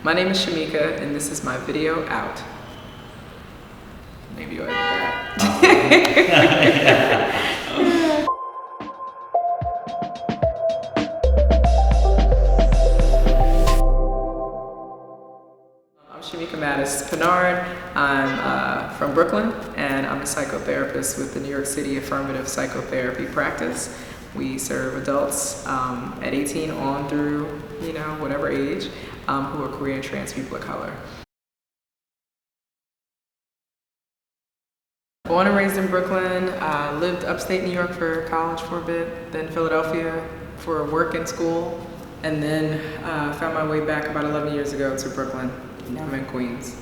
My name is Shameeka, and this is my video out. Maybe you'll edit that. I'm Shameeka Mattis-Pinard. I'm from Brooklyn, and I'm a psychotherapist with the New York City Affirmative Psychotherapy Practice. We serve adults at 18 on through, whatever age, who are queer and trans people of color. Born and raised in Brooklyn, lived upstate New York for college for a bit, then Philadelphia for work and school, and then found my way back about 11 years ago to Brooklyn. Now I'm in Queens.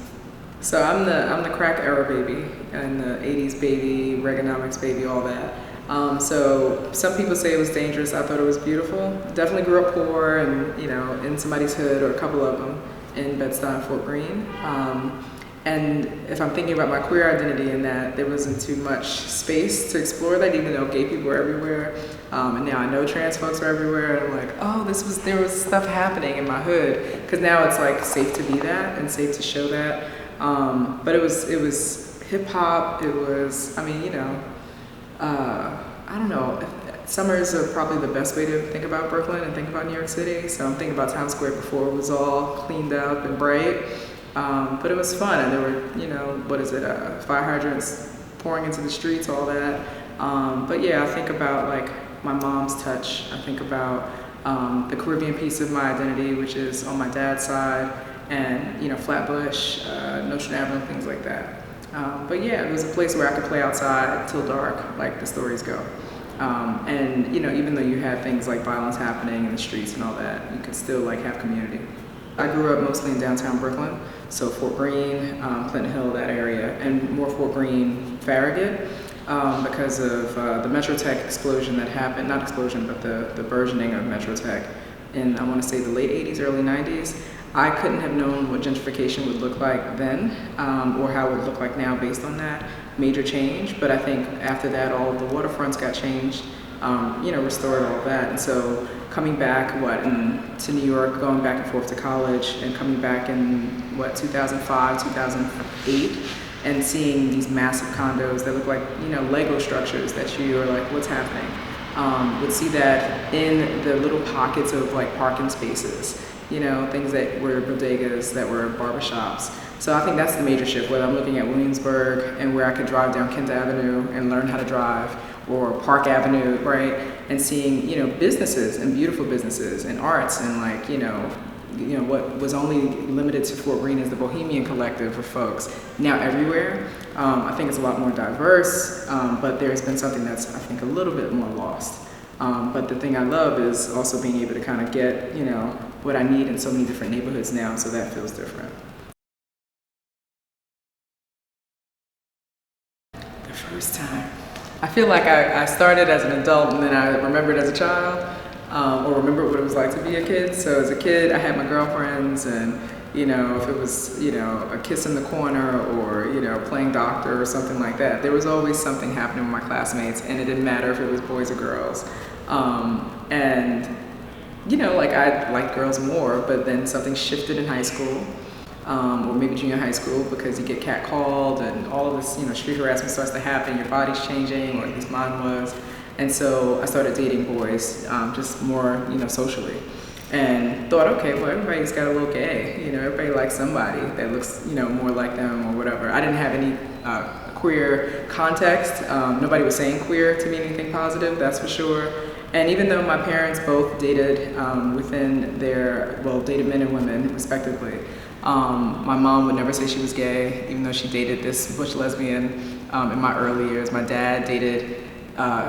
So I'm the crack era baby, and the 80s baby, Reaganomics baby, all that. So some people say it was dangerous. I thought it was beautiful. Definitely grew up poor and, in somebody's hood, or a couple of them, in Bed-Stuy and Fort Greene. And if I'm thinking about my queer identity, in that there wasn't too much space to explore that, even though gay people were everywhere. And now I know trans folks are everywhere, and I'm like, oh, there was stuff happening in my hood. Because now it's like safe to be that and safe to show that. But it was hip hop. It was, I don't know, summers are probably the best way to think about Brooklyn and think about New York City. So I'm thinking about Times Square before it was all cleaned up and bright. But it was fun, and there were, fire hydrants pouring into the streets, all that. But yeah, I think about like my mom's touch. I think about the Caribbean piece of my identity, which is on my dad's side, and Flatbush, Nostrand Avenue, things like that. But yeah, it was a place where I could play outside till dark, like the stories go. And even though you had things like violence happening in the streets and all that, you could still like have community. I grew up mostly in downtown Brooklyn, so Fort Greene, Clinton Hill, that area, and more Fort Greene, Farragut, because of the Metro Tech explosion that happened, not explosion, but the burgeoning of Metro Tech in, I want to say, the late 80s, early 90s. I couldn't have known what gentrification would look like then, or how it would look like now based on that major change. But I think after that, all of the waterfronts got changed, restored, all of that. And so coming back, to New York, going back and forth to college, and coming back in, 2005, 2008, and seeing these massive condos that look like, Lego structures that you are like, what's happening? Would see that in the little pockets of like parking spaces, things that were bodegas, that were barbershops. So I think that's the major shift, whether I'm looking at Williamsburg and where I could drive down Kent Avenue and learn how to drive, or Park Avenue, right? And seeing, businesses, and beautiful businesses, and arts, and like, what was only limited to Fort Greene as the Bohemian Collective for folks, now everywhere. I think it's a lot more diverse, but there's been something that's, I think, a little bit more lost. But the thing I love is also being able to kind of get, what I need in so many different neighborhoods now, so that feels different. The first time. I feel like I started as an adult, and then I remembered as a child, or remember what it was like to be a kid. So as a kid, I had my girlfriends, and if it was a kiss in the corner, or playing doctor or something like that, there was always something happening with my classmates, and it didn't matter if it was boys or girls. And I liked girls more, but then something shifted in high school, or maybe junior high school, because you get catcalled and all of this, street harassment starts to happen. Your body's changing, or at least mine was. And so I started dating boys, just more, socially, and thought, okay, well, everybody's got a little gay. Everybody likes somebody that looks, more like them or whatever. I didn't have any queer context. Nobody was saying queer to me anything positive, that's for sure. And even though my parents both dated within dated men and women respectively, my mom would never say she was gay, even though she dated this butch lesbian in my early years. My dad dated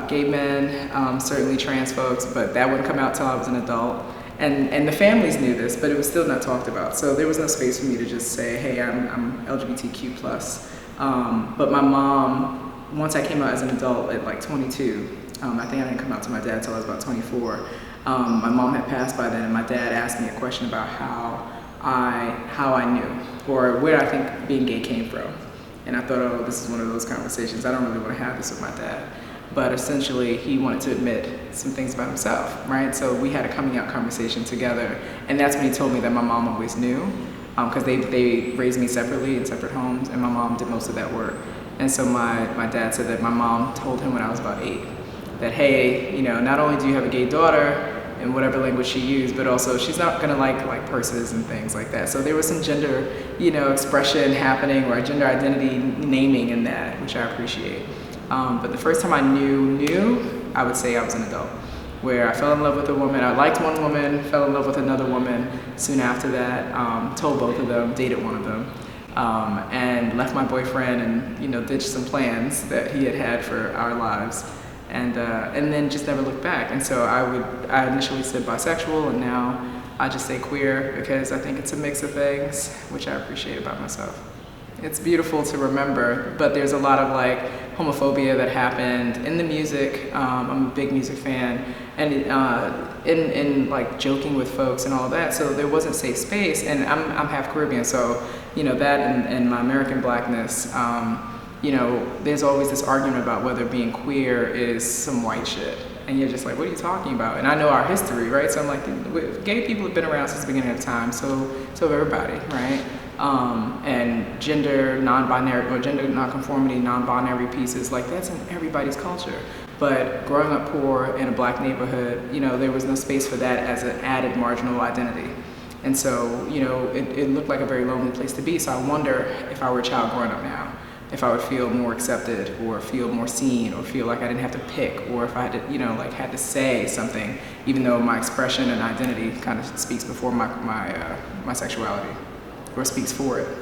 gay men, certainly trans folks, but that wouldn't come out till I was an adult. And the families knew this, but it was still not talked about. So there was no space for me to just say, hey, I'm LGBTQ+. But my mom, once I came out as an adult at like 22, I think I didn't come out to my dad till I was about 24. My mom had passed by then, and my dad asked me a question about how I knew, or where I think being gay came from. And I thought, oh, this is one of those conversations. I don't really want to have this with my dad. But essentially, he wanted to admit some things about himself, right? So we had a coming out conversation together, and that's when he told me that my mom always knew. because they raised me separately in separate homes, and my mom did most of that work. And so my dad said that my mom told him when I was about 8 that, hey, you know, not only do you have a gay daughter in whatever language she used, but also she's not gonna like purses and things like that. So there was some gender, you know, expression happening, or gender identity naming in that, which I appreciate. But the first time I knew, I would say I was an adult, where I fell in love with a woman. I liked one woman, fell in love with another woman soon after that, told both of them, dated one of them, and left my boyfriend and, you know, ditched some plans that he had for our lives. And then just never looked back. And so I initially said bisexual, and now I just say queer because I think it's a mix of things, which I appreciate about myself. It's beautiful to remember, but there's a lot of like homophobia that happened in the music. I'm a big music fan, and in like joking with folks and all that. So there wasn't safe space, and I'm half Caribbean, so you know that and my American blackness. You know, there's always this argument about whether being queer is some white shit. And you're just like, what are you talking about? And I know our history, right? So I'm like, gay people have been around since the beginning of time, so have everybody, right? And gender non-binary, or gender non-conformity, non-binary pieces, like that's in everybody's culture. But growing up poor in a black neighborhood, you know, there was no space for that as an added marginal identity. And so, you know, it looked like a very lonely place to be. So I wonder if I were a child growing up now, if I would feel more accepted, or feel more seen, or feel like I didn't have to pick, or if I had to, you know, like had to say something, even though my expression and identity kind of speaks before my sexuality, or speaks for it.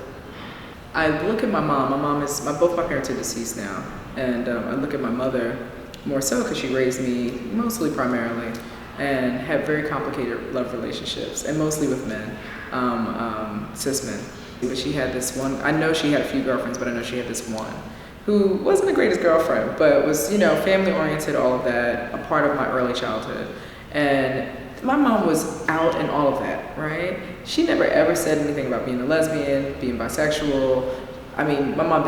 I look at my mom. My mom is, both my parents are deceased now, and I look at my mother more so because she raised me mostly primarily, and had very complicated love relationships, and mostly with men, cis men. But she had this one, I know she had a few girlfriends, but I know she had this one who wasn't the greatest girlfriend, but was, you know, family oriented, all of that, a part of my early childhood. And my mom was out in all of that, right? She never ever said anything about being a lesbian, being bisexual. I mean, my mom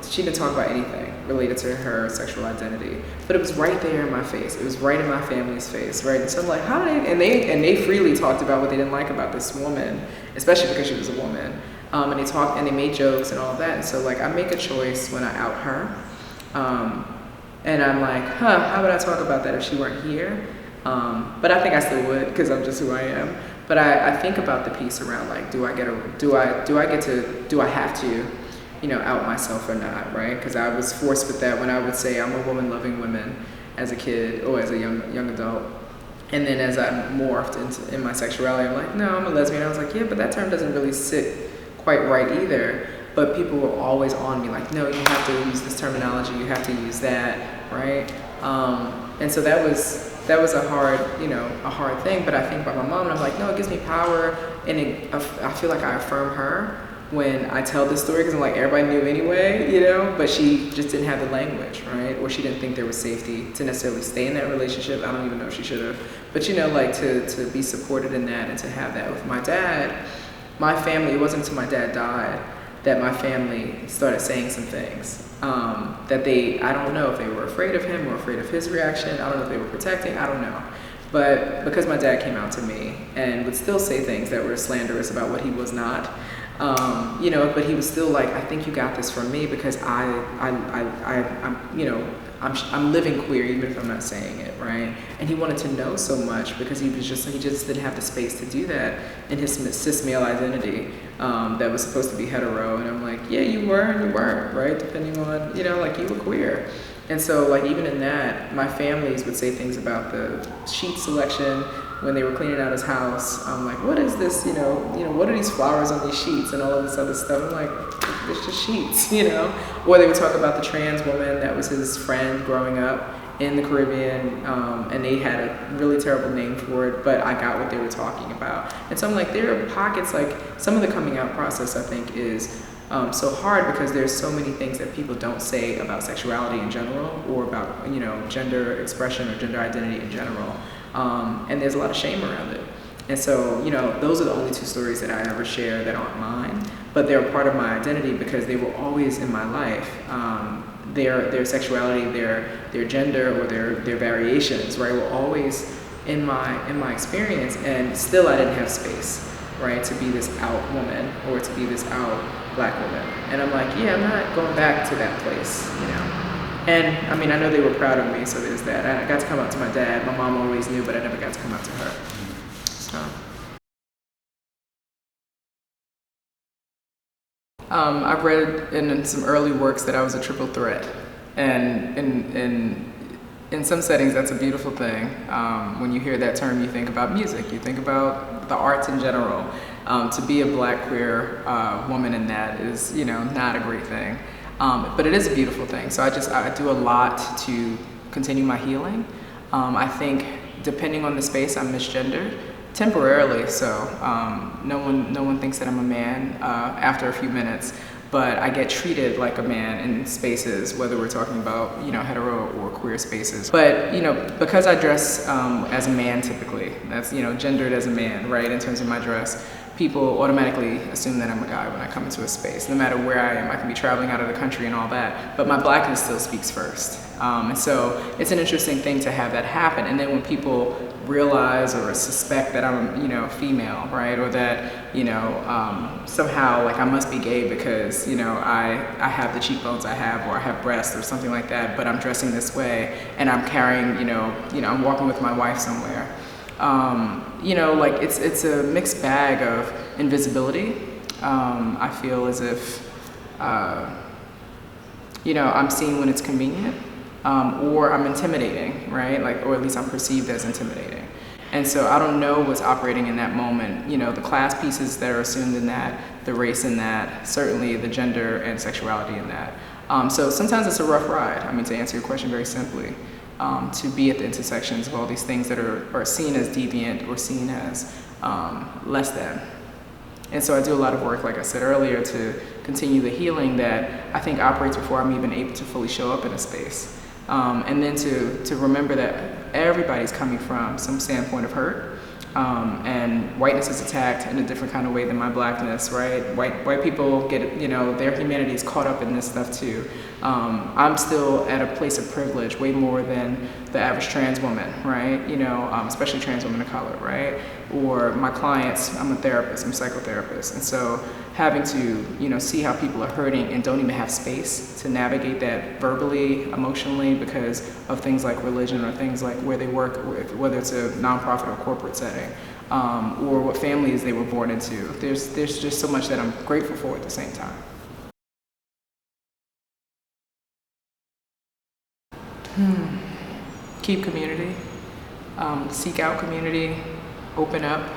she didn't talk about anything related to her sexual identity, but it was right there in my face. It was right in my family's face, right? And so I'm like, how did they freely talked about what they didn't like about this woman, especially because she was a woman. And they talked and they made jokes and all of that. And so like I make a choice when I out her. And I'm like, how would I talk about that if she weren't here? But I think I still would, because I'm just who I am. But I think about the piece around like, do I have to, you know, out myself or not, right? Because I was forced with that when I would say I'm a woman loving women as a kid or as a young adult. And then as I morphed in my sexuality, I'm like, no, I'm a lesbian. I was like, yeah, but that term doesn't really sit quite right either. But people were always on me like, no, you have to use this terminology, you have to use that, right? And so that was a hard thing. But I think about my mom, and I'm like, no, it gives me power, and I feel like I affirm her when I tell this story, because I'm like, everybody knew anyway, you know, but she just didn't have the language, right? Or she didn't think there was safety to necessarily stay in that relationship. I don't even know if she should have, but you know, like to be supported in that and to have that with my dad. My family, it wasn't until my dad died that my family started saying some things that I don't know if they were afraid of him or afraid of his reaction. I don't know if they were protecting, I don't know. But because my dad came out to me and would still say things that were slanderous about what he was not, you know, but he was still like, I think you got this from me because I'm, you know, I'm living queer even if I'm not saying it, right? And he wanted to know so much because he just didn't have the space to do that in his cis male identity that was supposed to be hetero. And I'm like, yeah, you were and you weren't, right? Depending on, you know, like you were queer. And so like even in that, my families would say things about the sheet selection when they were cleaning out his house. I'm like, what is this, you know, what are these flowers on these sheets and all of this other stuff? I'm like, it's just sheets, you know? Or they would talk about the trans woman that was his friend growing up in the Caribbean, and they had a really terrible name for it, but I got what they were talking about. And so I'm like, there are pockets, like some of the coming out process I think is so hard because there's so many things that people don't say about sexuality in general or about, you know, gender expression or gender identity in general. And there's a lot of shame around it. And so, you know, those are the only two stories that I ever share that aren't mine, but they're a part of my identity because they were always in my life. Their sexuality, their gender, or their variations, right, were always in my experience, and still I didn't have space. right? To be this out woman or to be this out Black woman. And I'm like, yeah, I'm not going back to that place, you know? And I mean, I know they were proud of me, so there's that. I got to come out to my dad. My mom always knew, but I never got to come out to her. So. I've read in some early works that I was a triple threat. And in some settings, that's a beautiful thing. When you hear that term, you think about music, you think about the arts in general. To be a Black queer woman in that is, you know, not a great thing. But it is a beautiful thing. So I do a lot to continue my healing. I think depending on the space, I'm misgendered temporarily. So no one thinks that I'm a man after a few minutes, but I get treated like a man in spaces, whether we're talking about, you know, hetero or queer spaces. But, you know, because I dress as a man typically, that's, you know, gendered as a man, right, in terms of my dress, people automatically assume that I'm a guy when I come into a space. No matter where I am, I can be traveling out of the country and all that, but my Blackness still speaks first. And so it's an interesting thing to have that happen. And then when people realize or suspect that I'm, you know, female, right, or that, you know, somehow like I must be gay because, you know, I have the cheekbones I have, or I have breasts or something like that, but I'm dressing this way and I'm carrying, you know, I'm walking with my wife somewhere. You know, like it's a mixed bag of invisibility. I feel as if, you know, I'm seen when it's convenient, or I'm intimidating, right? Like, or at least I'm perceived as intimidating. And so I don't know what's operating in that moment. You know, the class pieces that are assumed in that, the race in that, certainly the gender and sexuality in that. So sometimes it's a rough ride. I mean, to answer your question very simply. To be at the intersections of all these things that are seen as deviant or seen as less than. And so I do a lot of work, like I said earlier, to continue the healing that I think operates before I'm even able to fully show up in a space. And then to remember that everybody's coming from some standpoint of hurt. And whiteness is attacked in a different kind of way than my Blackness, right? White people get, you know, their humanity is caught up in this stuff too. I'm still at a place of privilege way more than the average trans woman, right? You know, especially trans women of color, right? Or my clients, I'm a therapist, I'm a psychotherapist. And so having to, you know, see how people are hurting and don't even have space to navigate that verbally, emotionally, because of things like religion or things like where they work, whether it's a nonprofit or corporate setting, or what families they were born into. There's just so much that I'm grateful for at the same time. Keep community, seek out community, open up.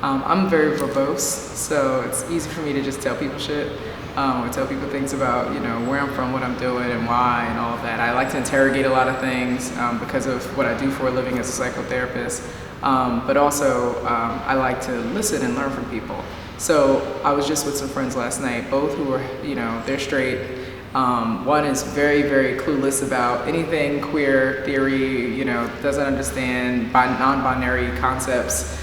I'm very verbose, so it's easy for me to just tell people shit, or tell people things about, you know, where I'm from, what I'm doing, and why, and all of that. I like to interrogate a lot of things because of what I do for a living as a psychotherapist, but also I like to listen and learn from people. So I was just with some friends last night, both who are, you know, they're straight. One is very, very clueless about anything queer theory, you know, doesn't understand non-binary concepts.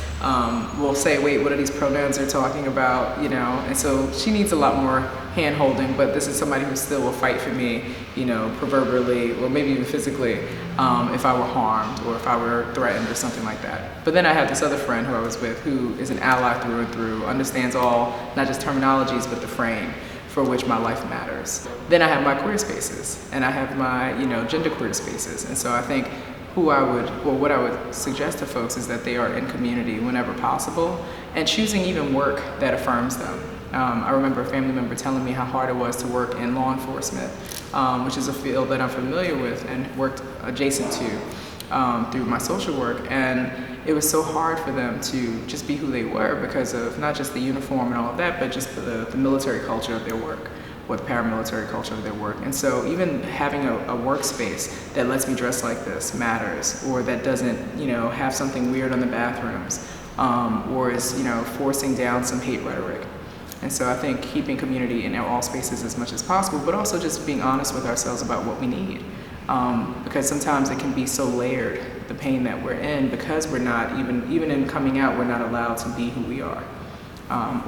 Will say, wait, what are these pronouns they're talking about, you know? And so she needs a lot more hand-holding, but this is somebody who still will fight for me, you know, proverbially, or maybe even physically, if I were harmed or if I were threatened or something like that. But then I have this other friend who I was with who is an ally through and through, understands all, not just terminologies, but the frame for which my life matters. Then I have my queer spaces, and I have my, you know, genderqueer spaces. And so I think what I would suggest to folks is that they are in community whenever possible, and choosing even work that affirms them. I remember a family member telling me how hard it was to work in law enforcement, which is a field that I'm familiar with and worked adjacent to through my social work. And it was so hard for them to just be who they were because of not just the uniform and all of that, but just the military culture of their work, or the paramilitary culture of their work. And so even having a workspace that lets me dress like this matters, or that doesn't, you know, have something weird on the bathrooms, or is, you know, forcing down some hate rhetoric. And so I think keeping community in all spaces as much as possible, but also just being honest with ourselves about what we need. Because sometimes it can be so layered, the pain that we're in, because we're not, even in coming out, we're not allowed to be who we are.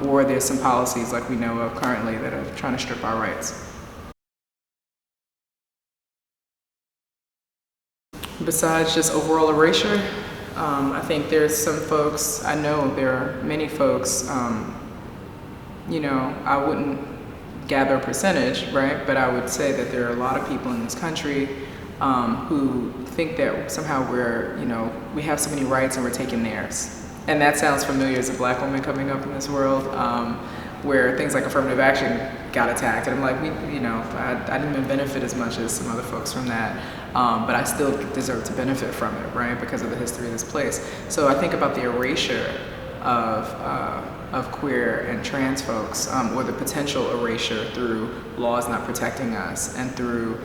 Or there's some policies like we know of currently that are trying to strip our rights. Besides just overall erasure, I think there's some folks, I know there are many folks, you know, I wouldn't gather a percentage, right? But I would say that there are a lot of people in this country who think that somehow we're, you know, we have so many rights and we're taking theirs. And that sounds familiar as a Black woman coming up in this world, where things like affirmative action got attacked. And I'm like, you know, I didn't even benefit as much as some other folks from that, but I still deserve to benefit from it, right? Because of the history of this place. So I think about the erasure of queer and trans folks, or the potential erasure through laws not protecting us, and through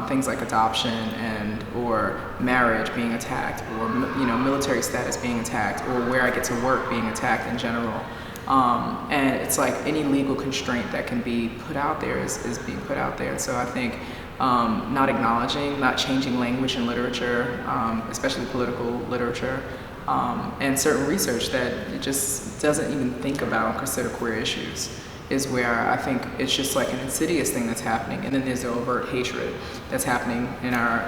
things like adoption and or marriage being attacked, or you know, military status being attacked, or where I get to work being attacked in general. And it's like any legal constraint that can be put out there is being put out there. So I think not acknowledging, not changing language and literature, especially political literature, and certain research that it just doesn't even think about or consider queer issues, is where I think it's just like an insidious thing that's happening. And then there's the overt hatred that's happening in our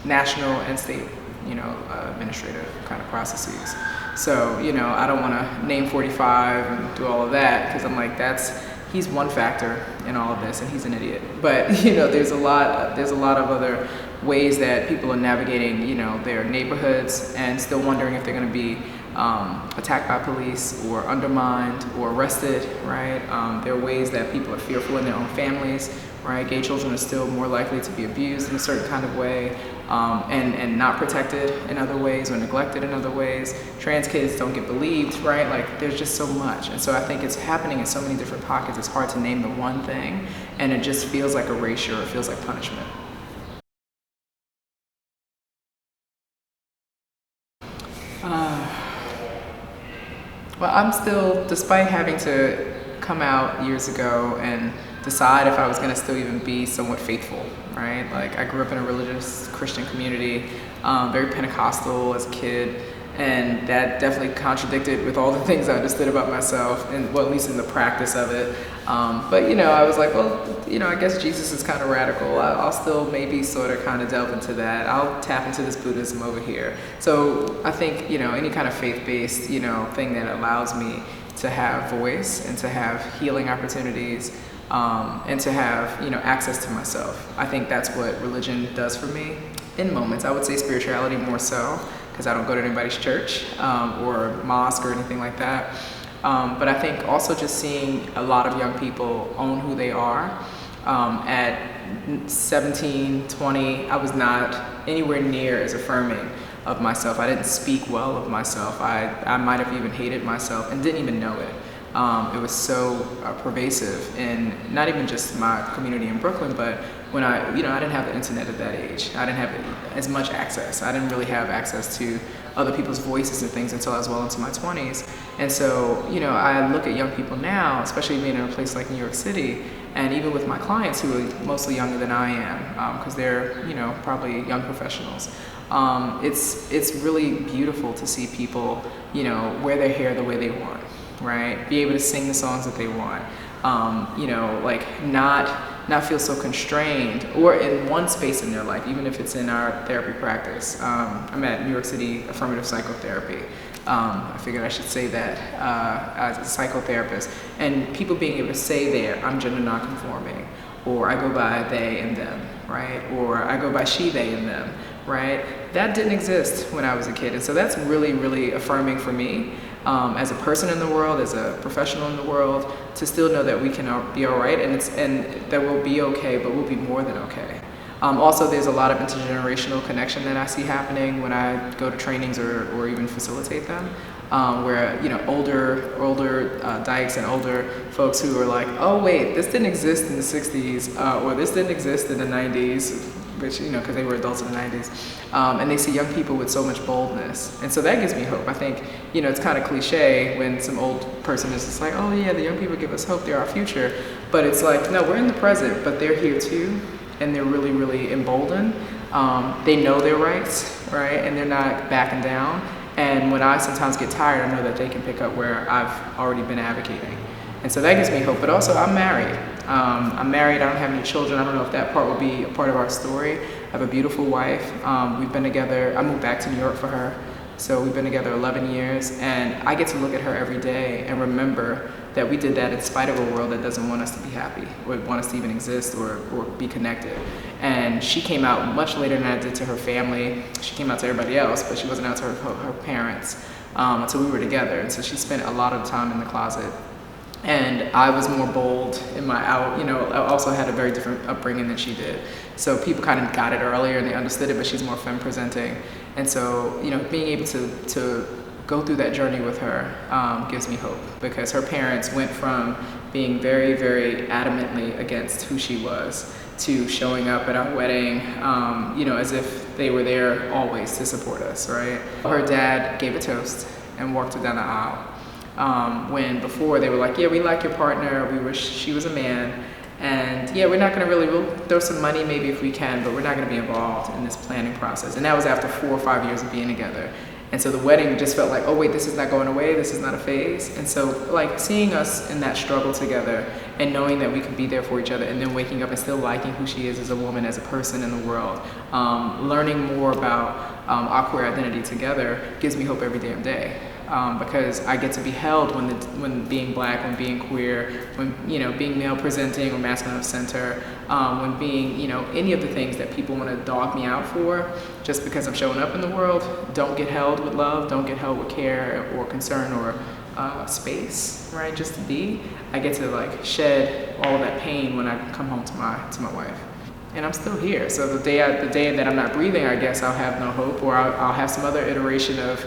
national and state, you know, administrative kind of processes. So, you know, I don't want to name 45 and do all of that, because I'm like, he's one factor in all of this, and he's an idiot. But, you know, there's a lot of other ways that people are navigating, you know, their neighborhoods and still wondering if they're going to be attacked by police or undermined or arrested, right? There are ways that people are fearful in their own families, right? Gay children are still more likely to be abused in a certain kind of way, and not protected in other ways or neglected in other ways. Trans kids don't get believed, right? Like, there's just so much. And so I think it's happening in so many different pockets. It's hard to name the one thing, and it just feels like erasure, it feels like punishment. Well, I'm still, despite having to come out years ago and decide if I was going to still even be somewhat faithful, right? Like, I grew up in a religious Christian community, very Pentecostal as a kid, and that definitely contradicted with all the things I understood about myself, and well, at least in the practice of it. But, you know, I was like, well, you know, I guess Jesus is kind of radical. I'll still maybe sort of kind of delve into that. I'll tap into this Buddhism over here. So I think, you know, any kind of faith-based, you know, thing that allows me to have voice and to have healing opportunities, and to have, you know, access to myself. I think that's what religion does for me in moments. I would say spirituality more so, because I don't go to anybody's church or mosque or anything like that. But I think also just seeing a lot of young people own who they are. At 17, 20, I was not anywhere near as affirming of myself. I didn't speak well of myself. I might have even hated myself and didn't even know it. It was so pervasive in not even just my community in Brooklyn, but when I didn't have the internet at that age. I didn't have as much access. I didn't really have access to other people's voices and things until I was well into my 20s. And so, you know, I look at young people now, especially being in a place like New York City, and even with my clients who are mostly younger than I am, because they're, you know, probably young professionals. It's really beautiful to see people, you know, wear their hair the way they want, right? Be able to sing the songs that they want, you know, like not feel so constrained, or in one space in their life, even if it's in our therapy practice. I'm at New York City Affirmative Psychotherapy. I figured I should say that as a psychotherapist, and people being able to say there, I'm gender nonconforming, or I go by they and them, right? Or I go by she, they, and them, right? That didn't exist when I was a kid. And so that's really, really affirming for me, as a person in the world, as a professional in the world, to still know that we can be all right, and that we'll be okay, but we'll be more than okay. Also, there's a lot of intergenerational connection that I see happening when I go to trainings or even facilitate them, where, you know, older dykes and older folks who are like, oh wait, this didn't exist in the 60s, or this didn't exist in the 90s, which, you know, because they were adults in the 90s, and they see young people with so much boldness. And so that gives me hope. I think, you know, it's kind of cliche when some old person is just like, oh yeah, the young people give us hope, they're our future. But it's like, no, we're in the present, but they're here too, and they're really, really emboldened. They know their rights, right? And they're not backing down. And when I sometimes get tired, I know that they can pick up where I've already been advocating. And so that gives me hope. But also, I'm married. I don't have any children. I don't know if that part will be a part of our story. I have a beautiful wife. We've been together, I moved back to New York for her. So we've been together 11 years, and I get to look at her every day and remember that we did that in spite of a world that doesn't want us to be happy or want us to even exist or be connected. And she came out much later than I did to her family. She came out to everybody else, but she wasn't out to her parents until we were together. And so she spent a lot of time in the closet. And I was more bold in my out, I also had a very different upbringing than she did. So people kind of got it earlier and they understood it, but she's more femme presenting. And so, being able to go through that journey with her gives me hope, because her parents went from being very, very adamantly against who she was to showing up at our wedding, as if they were there always to support us, right? Her dad gave a toast and walked her down the aisle. When before they were like, yeah, we like your partner, we wish she was a man, and yeah, we're not gonna we'll throw some money maybe if we can, but we're not gonna be involved in this planning process. And that was after 4 or 5 years of being together. And so the wedding just felt like, oh wait, this is not going away, this is not a phase. And so like seeing us in that struggle together and knowing that we could be there for each other, and then waking up and still liking who she is as a woman, as a person in the world, learning more about our queer identity together gives me hope every damn day. Because I get to be held when being black, when being queer, when being male presenting or masculine of center, when being any of the things that people want to dog me out for, just because I'm showing up in the world, don't get held with love, don't get held with care or concern or space, right? Just to be. I get to like shed all of that pain when I come home to my wife. And I'm still here. So the day that I'm not breathing, I guess I'll have no hope, or I'll have some other iteration of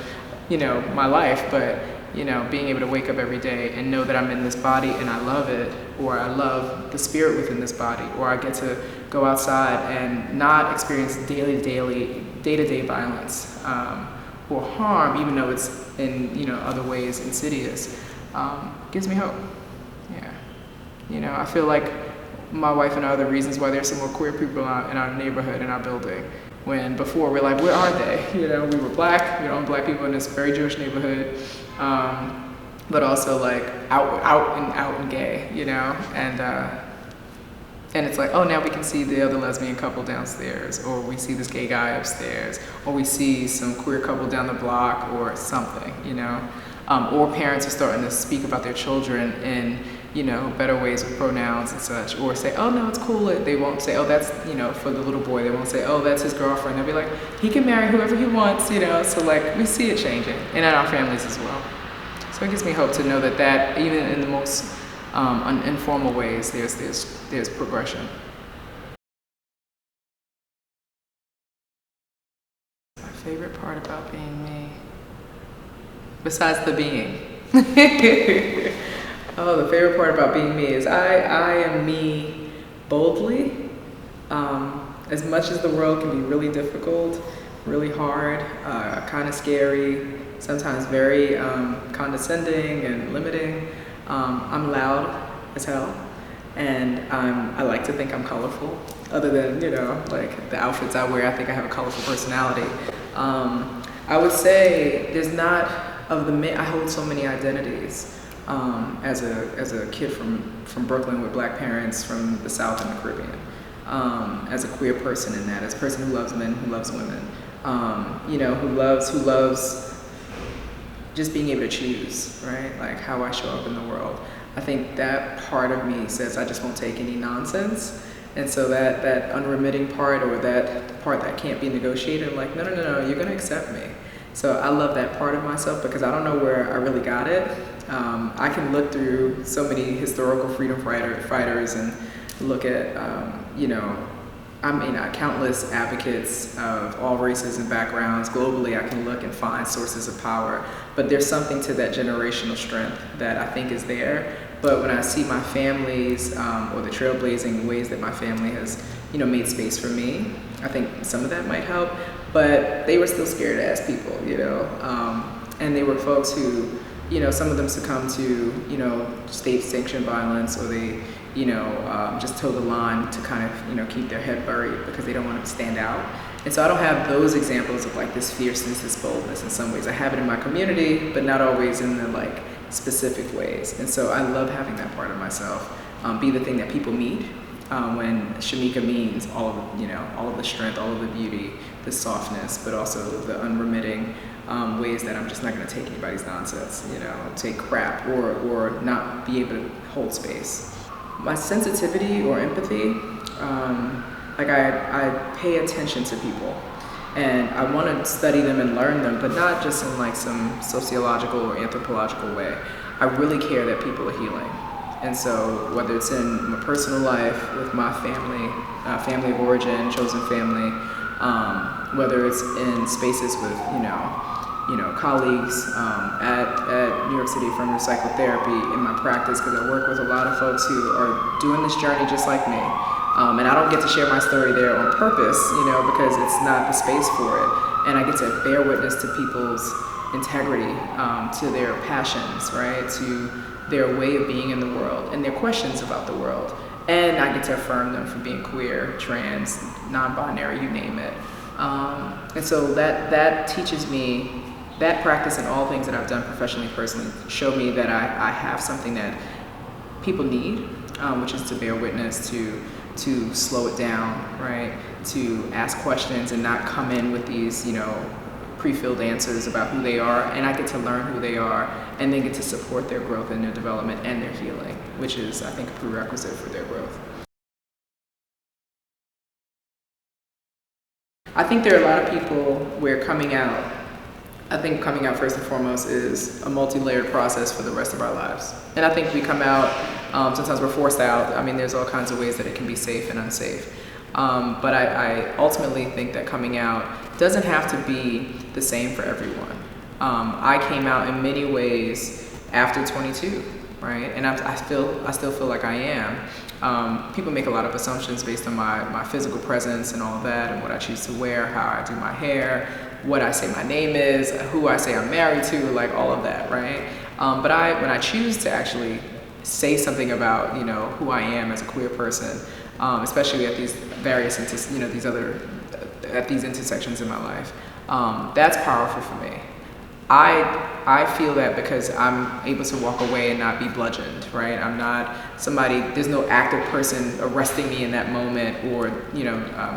my life, but being able to wake up every day and know that I'm in this body and I love it, or I love the spirit within this body, or I get to go outside and not experience day-to-day violence or harm, even though it's in other ways insidious, gives me hope. Yeah, I feel like my wife and I are the reasons why there's some more queer people in our neighborhood, in our building. When before we're like, where are they? We were black, black people in this very Jewish neighborhood, but also like out and gay, and it's like, oh, now we can see the other lesbian couple downstairs, or we see this gay guy upstairs, or we see some queer couple down the block, or something, or parents are starting to speak about their children in better ways with pronouns and such, or say, oh no, it's cool. They won't say, oh, that's, for the little boy, they won't say, oh, that's his girlfriend. They'll be like, he can marry whoever he wants, so like we see it changing, and in our families as well. So it gives me hope to know that even in the most informal ways, there's progression. My favorite part about being me, besides the being. Oh, the favorite part about being me is I am me boldly. As much as the world can be really difficult, really hard, kind of scary, sometimes very condescending and limiting, I'm loud as hell, and I like to think I'm colorful. Other than like the outfits I wear, I think I have a colorful personality. I would say there's not I hold so many identities. As a kid from Brooklyn with black parents from the South and the Caribbean, as a queer person in that, as a person who loves men, who loves women, who loves just being able to choose, right? Like how I show up in the world. I think that part of me says I just won't take any nonsense. And so that unremitting part, or that part that can't be negotiated, I'm like, no, you're gonna accept me. So I love that part of myself, because I don't know where I really got it. I can look through so many historical freedom fighters and look at, countless advocates of all races and backgrounds. Globally, I can look and find sources of power. But there's something to that generational strength that I think is there. But when I see my family's, or the trailblazing ways that my family has, made space for me, I think some of that might help. But they were still scared ass people, and they were folks who, some of them succumbed to, state-sanctioned violence, or they, just toe the line to kind of, keep their head buried because they don't want to stand out. And so I don't have those examples of like this fierceness, this boldness in some ways. I have it in my community, but not always in the like specific ways. And so I love having that part of myself be the thing that people meet when Shameeka means all of the strength, all of the beauty, the softness, but also the unremitting ways that I'm just not going to take anybody's nonsense, take crap or not be able to hold space. My sensitivity or empathy, I pay attention to people, and I want to study them and learn them, but not just in like some sociological or anthropological way. I really care that people are healing. And so whether it's in my personal life with my family, family of origin, chosen family, whether it's in spaces with, colleagues at New York City Affirmative Psychotherapy in my practice, because I work with a lot of folks who are doing this journey just like me. And I don't get to share my story there on purpose, because it's not the space for it. And I get to bear witness to people's integrity, to their passions, right? To their way of being in the world and their questions about the world. And I get to affirm them for being queer, trans, non-binary, you name it. And so that teaches me, that practice and all things that I've done professionally, personally, show me that I have something that people need, which is to bear witness, to slow it down, right? To ask questions and not come in with these, pre-filled answers about who they are, and I get to learn who they are and then get to support their growth and their development and their healing, which is, I think, a prerequisite for their growth. I think there are a lot of people where coming out first and foremost is a multi-layered process for the rest of our lives. And I think we come out, sometimes we're forced out. I mean, there's all kinds of ways that it can be safe and unsafe. But I ultimately think that coming out doesn't have to be the same for everyone. I came out in many ways after 22, right? And I still feel like I am. People make a lot of assumptions based on my physical presence and all of that, and what I choose to wear, how I do my hair, what I say my name is, who I say I'm married to, like all of that, right? But when I choose to actually say something about, who I am as a queer person, especially at these various, at these intersections in my life, that's powerful for me. I feel that because I'm able to walk away and not be bludgeoned, right? I'm not somebody, there's no active person arresting me in that moment or,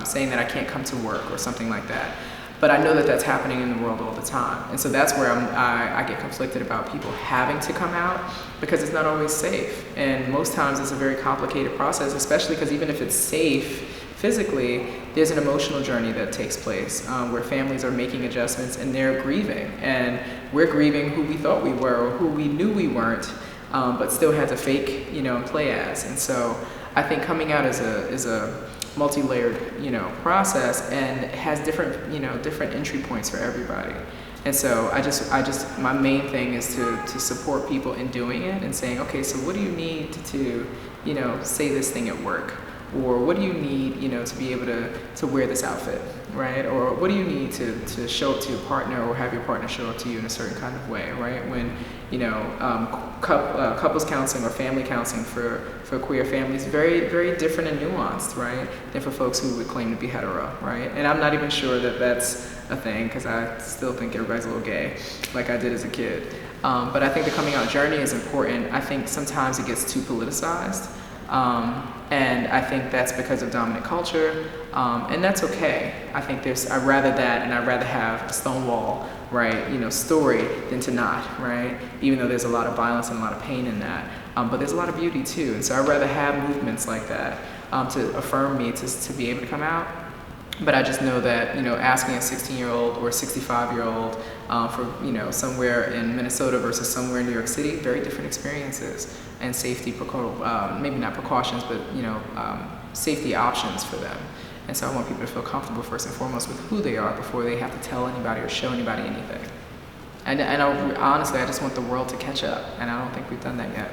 saying that I can't come to work or something like that. But I know that that's happening in the world all the time. And so that's where I get conflicted about people having to come out, because it's not always safe. And most times it's a very complicated process, especially because even if it's safe physically, there's an emotional journey that takes place where families are making adjustments and they're grieving. And we're grieving who we thought we were or who we knew we weren't, but still had to fake, and play as. And so I think coming out is a multi-layered, process, and it has different entry points for everybody. And so my main thing is to support people in doing it and saying, okay, so what do you need to say this thing at work? Or what do you need, to be able to wear this outfit, right? Or what do you need to show up to your partner or have your partner show up to you in a certain kind of way, right? When, couples counseling or family counseling for queer families, very, very different and nuanced, right? Than for folks who would claim to be hetero, right? And I'm not even sure that that's a thing, because I still think everybody's a little gay, like I did as a kid. But I think the coming out journey is important. I think sometimes it gets too politicized. And I think that's because of dominant culture, and that's okay. I think I'd rather that, and I'd rather have a Stonewall, right, story than to not, right? Even though there's a lot of violence and a lot of pain in that, but there's a lot of beauty too. And so I'd rather have movements like that to affirm me to be able to come out. But I just know that, asking a 16-year-old or a 65-year-old for, somewhere in Minnesota versus somewhere in New York City, very different experiences and safety, maybe not precautions, but, safety options for them. And so I want people to feel comfortable first and foremost with who they are before they have to tell anybody or show anybody anything. And honestly, I just want the world to catch up, and I don't think we've done that yet.